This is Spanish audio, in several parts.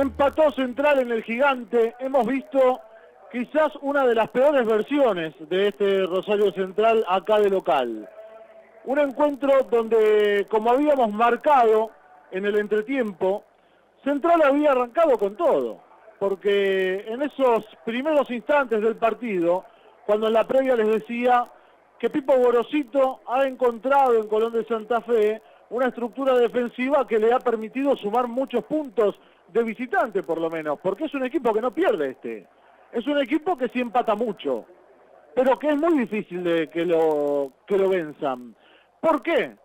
Empató Central en el Gigante. Hemos visto quizás una de las peores versiones de este Rosario Central acá de local. Un encuentro donde, como habíamos marcado en el entretiempo, Central había arrancado con todo. Porque en esos primeros instantes del partido, cuando en la previa les decía que Pipo Gorosito ha encontrado en Colón de Santa Fe una estructura defensiva que le ha permitido sumar muchos puntos de visitante por lo menos, porque es un equipo que no pierde es un equipo que sí empata mucho, pero que es muy difícil de que lo venzan. ¿Por qué?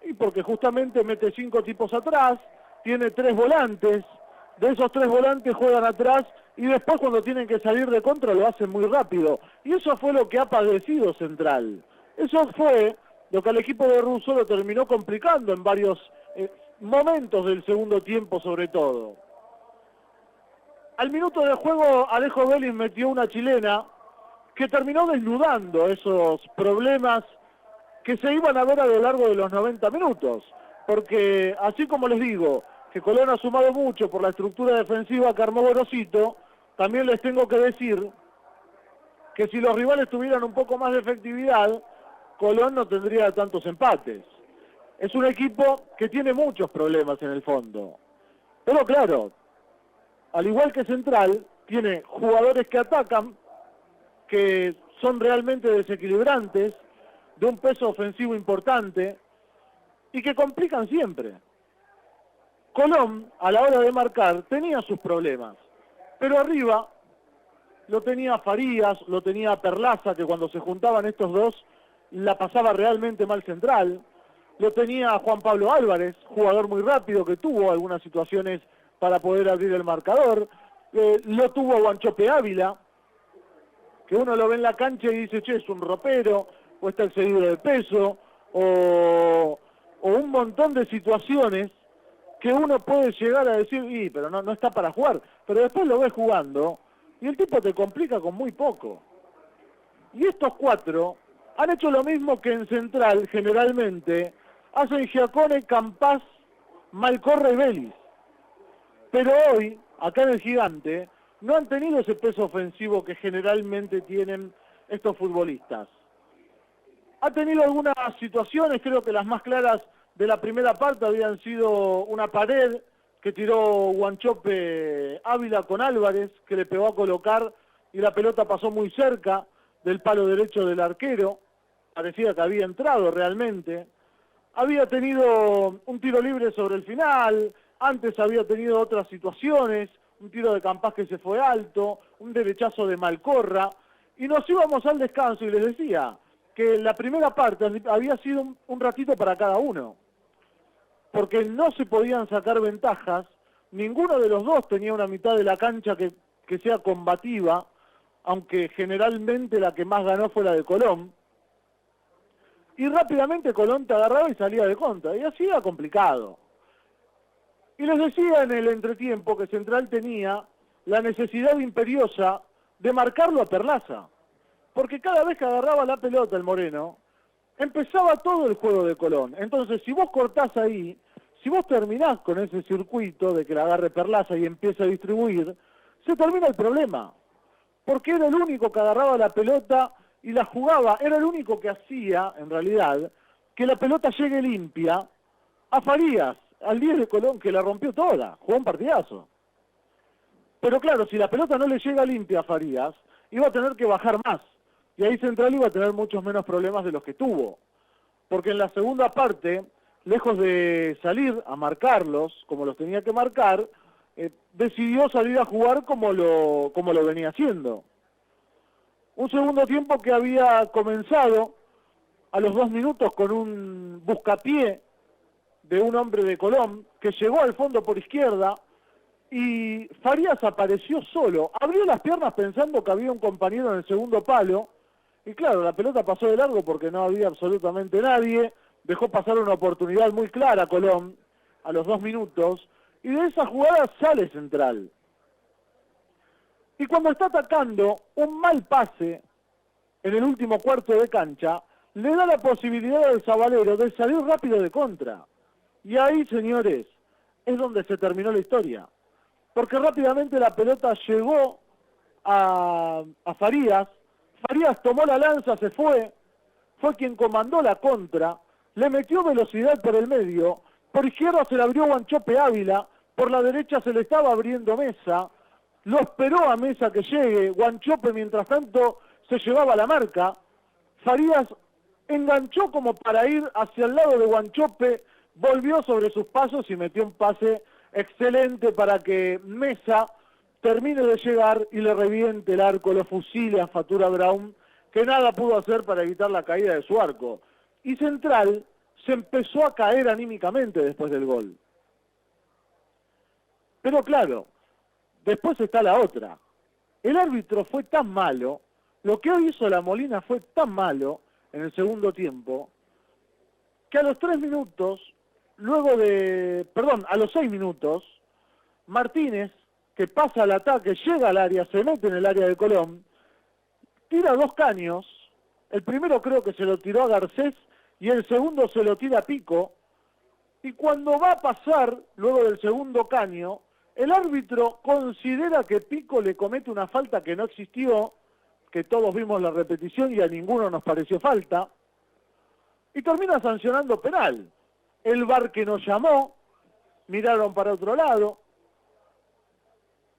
Y porque justamente mete 5 tipos atrás, tiene 3 volantes, de esos 3 volantes juegan atrás y después cuando tienen que salir de contra lo hacen muy rápido. Y eso fue lo que ha padecido Central. Eso fue lo que al equipo de Russo lo terminó complicando en varios momentos del segundo tiempo sobre todo. Al minuto de juego Alejo Vélez metió una chilena que terminó desnudando esos problemas que se iban a ver a lo largo de los 90 minutos. Porque así como les digo que Colón ha sumado mucho por la estructura defensiva que armó Gorosito, también les tengo que decir que si los rivales tuvieran un poco más de efectividad, Colón no tendría tantos empates. Es un equipo que tiene muchos problemas en el fondo. Pero claro, al igual que Central, tiene jugadores que atacan, que son realmente desequilibrantes, de un peso ofensivo importante, y que complican siempre. Colón, a la hora de marcar, tenía sus problemas, pero arriba lo tenía Farías, lo tenía Perlaza, que cuando se juntaban estos dos, la pasaba realmente mal Central. Lo tenía Juan Pablo Álvarez, jugador muy rápido que tuvo algunas situaciones para poder abrir el marcador. Lo tuvo Guanchope Ávila, que uno lo ve en la cancha y dice, che, es un ropero, o está excedido de peso, o un montón de situaciones que uno puede llegar a decir, pero no está para jugar. Pero después lo ves jugando y el tipo te complica con muy poco. Y estos 4 han hecho lo mismo que en Central, generalmente, hacen Giacone, Campás, Malcorra y Vélez. Pero hoy, acá en el Gigante, no han tenido ese peso ofensivo que generalmente tienen estos futbolistas. Ha tenido algunas situaciones, creo que las más claras de la primera parte habían sido una pared que tiró Guanchope Ávila con Álvarez, que le pegó a colocar y la pelota pasó muy cerca del palo derecho del arquero. Parecía que había entrado realmente. Había tenido un tiro libre sobre el final, antes había tenido otras situaciones, un tiro de Campás que se fue alto, un derechazo de Malcorra, y nos íbamos al descanso y les decía que la primera parte había sido un ratito para cada uno, porque no se podían sacar ventajas, ninguno de los dos tenía una mitad de la cancha que sea combativa, aunque generalmente la que más ganó fue la de Colón, y rápidamente Colón te agarraba y salía de contra, y así era complicado. Y les decía en el entretiempo que Central tenía la necesidad imperiosa de marcarlo a Perlaza, porque cada vez que agarraba la pelota el Moreno, empezaba todo el juego de Colón. Entonces, si vos cortás ahí, si vos terminás con ese circuito de que la agarre Perlaza y empieza a distribuir, se termina el problema. Porque era el único que agarraba la pelota y la jugaba, era el único que hacía, en realidad, que la pelota llegue limpia a Farías, al 10 de Colón, que la rompió toda, jugó un partidazo. Pero claro, si la pelota no le llega limpia a Farías, iba a tener que bajar más. Y ahí Central iba a tener muchos menos problemas de los que tuvo. Porque en la segunda parte, lejos de salir a marcarlos, como los tenía que marcar, decidió salir a jugar como lo venía haciendo. Un segundo tiempo que había comenzado a los 2 minutos con un buscapié de un hombre de Colón, que llegó al fondo por izquierda, y Farías apareció solo. Abrió las piernas pensando que había un compañero en el segundo palo, y claro, la pelota pasó de largo porque no había absolutamente nadie, dejó pasar una oportunidad muy clara Colón a los 2 minutos, y de esa jugada sale Central. Y cuando está atacando, un mal pase en el último cuarto de cancha, le da la posibilidad al Zabalero de salir rápido de contra. Y ahí, señores, es donde se terminó la historia. porque rápidamente la pelota llegó a Farías. Farías tomó la lanza, se fue quien comandó la contra, le metió velocidad por el medio, por izquierda se le abrió Wanchope Ávila, por la derecha se le estaba abriendo Mesa, lo esperó a Mesa que llegue, Wanchope mientras tanto se llevaba la marca, Farías enganchó como para ir hacia el lado de Wanchope, volvió sobre sus pasos y metió un pase excelente para que Mesa termine de llegar y le reviente el arco, lo fusile a Fatura Brown, que nada pudo hacer para evitar la caída de su arco. Y Central se empezó a caer anímicamente después del gol. Pero claro, después está la otra. El árbitro fue tan malo, lo que hoy hizo la Molina fue tan malo en el segundo tiempo, que a los 3 minutos, a los 6 minutos, Martínez, que pasa al ataque, llega al área, se mete en el área de Colón, tira 2 caños, el primero creo que se lo tiró a Garcés y el segundo se lo tira a Pico, y cuando va a pasar, luego del segundo caño, el árbitro considera que Pico le comete una falta que no existió, que todos vimos la repetición y a ninguno nos pareció falta, y termina sancionando penal. El VAR que nos llamó, miraron para otro lado,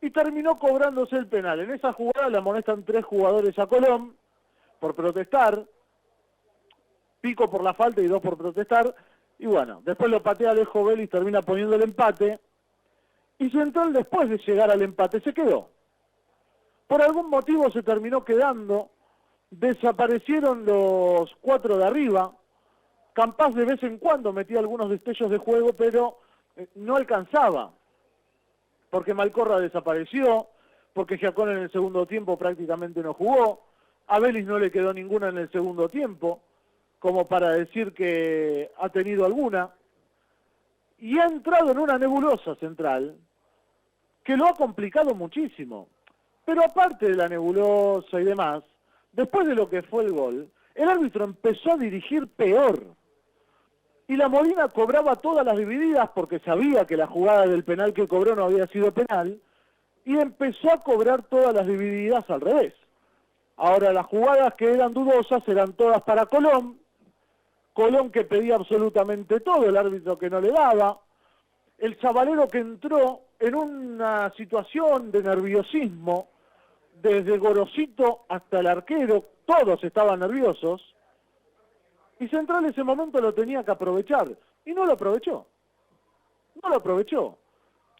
y terminó cobrándose el penal. En esa jugada le amonestan 3 jugadores a Colón por protestar, Pico por la falta y 2 por protestar, y bueno, después lo patea Alejo Vélez y termina poniendo el empate, y Central después de llegar al empate se quedó. Por algún motivo se terminó quedando, desaparecieron los 4 de arriba, Campás de vez en cuando metía algunos destellos de juego, pero no alcanzaba, porque Malcorra desapareció, porque Giacón en el segundo tiempo prácticamente no jugó, a Vélez no le quedó ninguna en el segundo tiempo, como para decir que ha tenido alguna, y ha entrado en una nebulosa Central, que lo ha complicado muchísimo. Pero aparte de la nebulosa y demás, después de lo que fue el gol, el árbitro empezó a dirigir peor. Y la Molina cobraba todas las divididas porque sabía que la jugada del penal que cobró no había sido penal, y empezó a cobrar todas las divididas al revés. Ahora las jugadas que eran dudosas eran todas para Colón, Colón que pedía absolutamente todo, el árbitro que no le daba, el chavalero que entró en una situación de nerviosismo, desde Gorosito hasta el arquero, todos estaban nerviosos, y Central ese momento lo tenía que aprovechar, y no lo aprovechó. No lo aprovechó.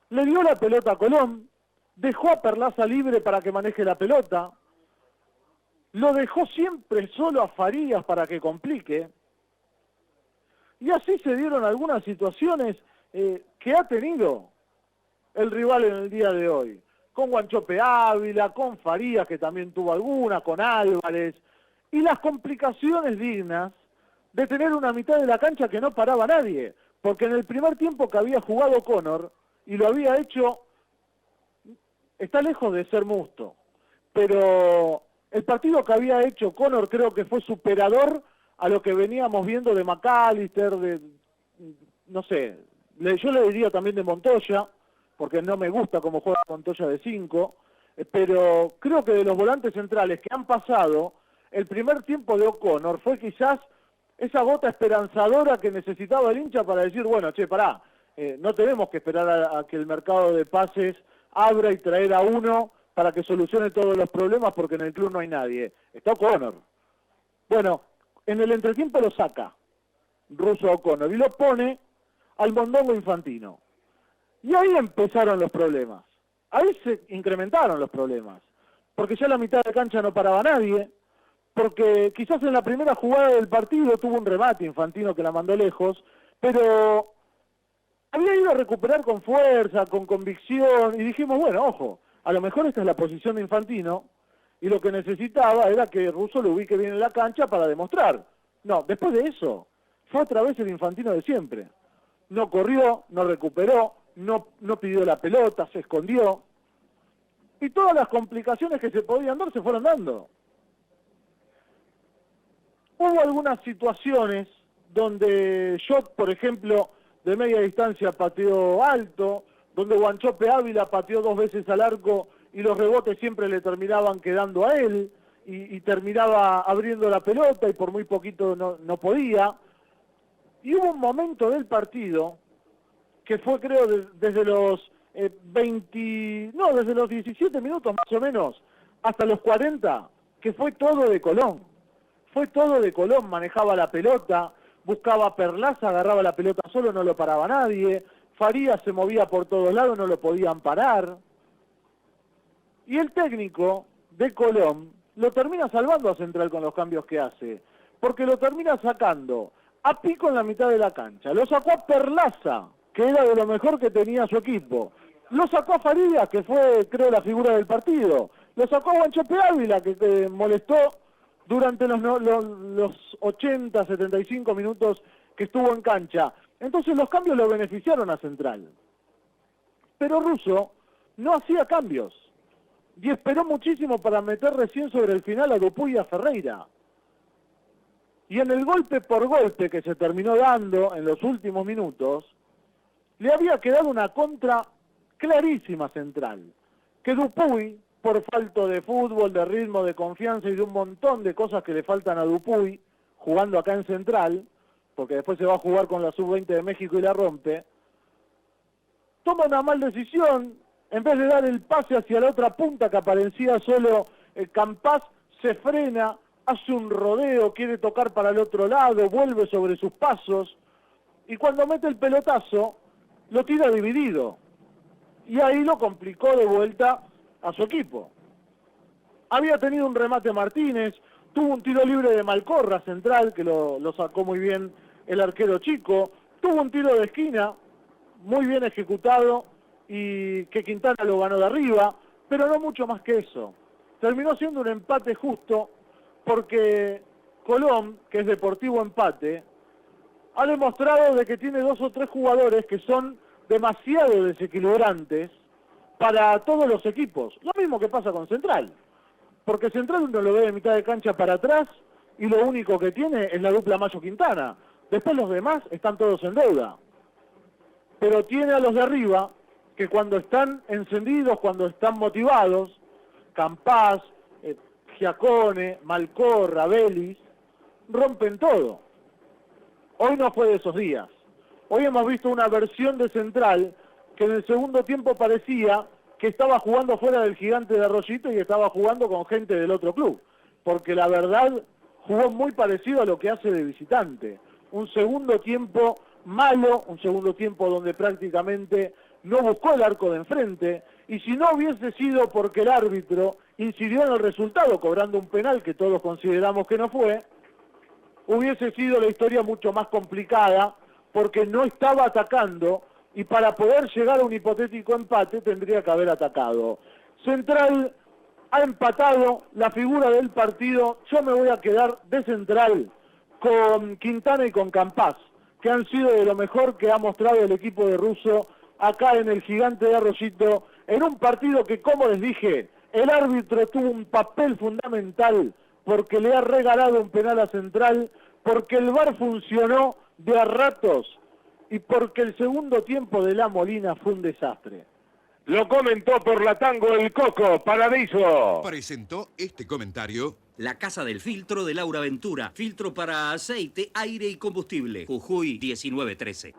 Le dio la pelota a Colón, dejó a Perlaza libre para que maneje la pelota, lo dejó siempre solo a Farías para que complique, y así se dieron algunas situaciones que ha tenido el rival en el día de hoy, con Wanchope Ávila, con Farías que también tuvo alguna, con Álvarez, y las complicaciones dignas de tener una mitad de la cancha que no paraba nadie, porque en el primer tiempo que había jugado Connor, y lo había hecho, está lejos de ser Musto, pero el partido que había hecho Connor creo que fue superador a lo que veníamos viendo de McAllister, no sé, yo le diría también de Montoya, porque no me gusta cómo juega Montoya de 5, pero creo que de los volantes centrales que han pasado, el primer tiempo de O'Connor fue quizás esa gota esperanzadora que necesitaba el hincha para decir, bueno, che, pará, no tenemos que esperar a que el mercado de pases abra y traer a uno para que solucione todos los problemas porque en el club no hay nadie. Está O'Connor. Bueno, en el entretiempo lo saca Russo O'Connor y lo pone al Mondongo Infantino. Y ahí empezaron los problemas. Ahí se incrementaron los problemas. Porque ya la mitad de cancha no paraba nadie. Porque quizás en la primera jugada del partido tuvo un remate Infantino que la mandó lejos. Pero había ido a recuperar con fuerza, con convicción. Y dijimos, bueno, ojo, a lo mejor esta es la posición de Infantino. Y lo que necesitaba era que Russo lo ubique bien en la cancha para demostrar. No, después de eso, fue otra vez el Infantino de siempre. No corrió, no recuperó, no pidió la pelota, se escondió. Y todas las complicaciones que se podían dar se fueron dando. Hubo algunas situaciones donde Schott, por ejemplo, de media distancia pateó alto, donde Wanchope Ávila pateó 2 veces al arco y los rebotes siempre le terminaban quedando a él, y terminaba abriendo la pelota y por muy poquito no podía. Y hubo un momento del partido que fue, creo, desde los 17 minutos más o menos, hasta los 40, que fue todo de Colón. Fue todo de Colón, manejaba la pelota, buscaba a Perlaza, agarraba la pelota solo, no lo paraba nadie. Farías se movía por todos lados, no lo podían parar. Y el técnico de Colón lo termina salvando a Central con los cambios que hace, porque lo termina sacando a Pico en la mitad de la cancha, lo sacó a Perlaza, que era de lo mejor que tenía su equipo, lo sacó a Farías, que fue, creo, la figura del partido, lo sacó a Wanchope Ávila, que molestó durante los 80, 75 minutos que estuvo en cancha. Entonces los cambios lo beneficiaron a Central. Pero Russo no hacía cambios. Y esperó muchísimo para meter recién sobre el final a Dupuy y a Ferreira. Y en el golpe por golpe que se terminó dando en los últimos minutos, le había quedado una contra clarísima Central. Que Dupuy, por falta de fútbol, de ritmo, de confianza y de un montón de cosas que le faltan a Dupuy, jugando acá en Central, porque después se va a jugar con la Sub-20 de México y la rompe, toma una mal decisión. En vez de dar el pase hacia la otra punta que aparecía solo Campás, se frena, hace un rodeo, quiere tocar para el otro lado, vuelve sobre sus pasos, y cuando mete el pelotazo, lo tira dividido. Y ahí lo complicó de vuelta a su equipo. Había tenido un remate Martínez, tuvo un tiro libre de Malcorra Central, que lo sacó muy bien el arquero Chico, tuvo un tiro de esquina, muy bien ejecutado, y que Quintana lo ganó de arriba, pero no mucho más que eso. Terminó siendo un empate justo, porque Colón, que es Deportivo Empate, ha demostrado de que tiene 2 o 3 jugadores que son demasiado desequilibrantes para todos los equipos. Lo mismo que pasa con Central, porque Central uno lo ve de mitad de cancha para atrás y lo único que tiene es la dupla Mayo-Quintana. Después los demás están todos en deuda. Pero tiene a los de arriba que cuando están encendidos, cuando están motivados, Campás, Giacone, Malcorra, Vélez, rompen todo. Hoy no fue de esos días. Hoy hemos visto una versión de Central que en el segundo tiempo parecía que estaba jugando fuera del Gigante de Arroyito y estaba jugando con gente del otro club. Porque la verdad jugó muy parecido a lo que hace de visitante. Un segundo tiempo malo, un segundo tiempo donde prácticamente no buscó el arco de enfrente, y si no hubiese sido porque el árbitro incidió en el resultado cobrando un penal que todos consideramos que no fue, hubiese sido la historia mucho más complicada, porque no estaba atacando, y para poder llegar a un hipotético empate tendría que haber atacado. Central ha empatado, la figura del partido, yo me voy a quedar de Central con Quintana y con Campás, que han sido de lo mejor que ha mostrado el equipo de Russo acá en el Gigante de Arroyito, en un partido que, como les dije, el árbitro tuvo un papel fundamental porque le ha regalado un penal a Central, porque el VAR funcionó de a ratos y porque el segundo tiempo de La Molina fue un desastre. Lo comentó por la Tango el Coco Paradiso. Presentó este comentario La Casa del Filtro de Laura Ventura. Filtro para aceite, aire y combustible. Jujuy 1913.